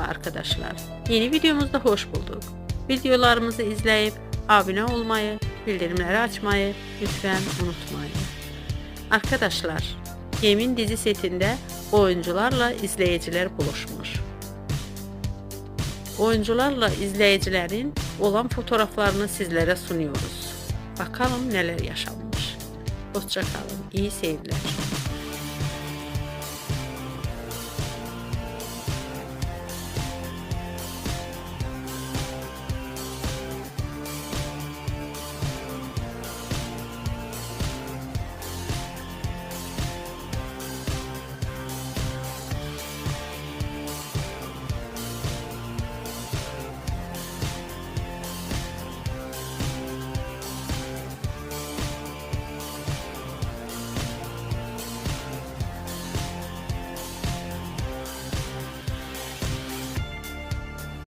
Merhaba arkadaşlar. Yeni videomuzda hoş bulduk. Videolarımızı izleyip abone olmayı, bildirimleri açmayı lütfen unutmayın. Arkadaşlar, Yemin dizi setinde oyuncularla izleyiciler buluşmuş. Oyuncularla izleyicilerin olan fotoğraflarını sizlere sunuyoruz. Bakalım neler yaşanmış. Hoşça kalın. İyi seyirler.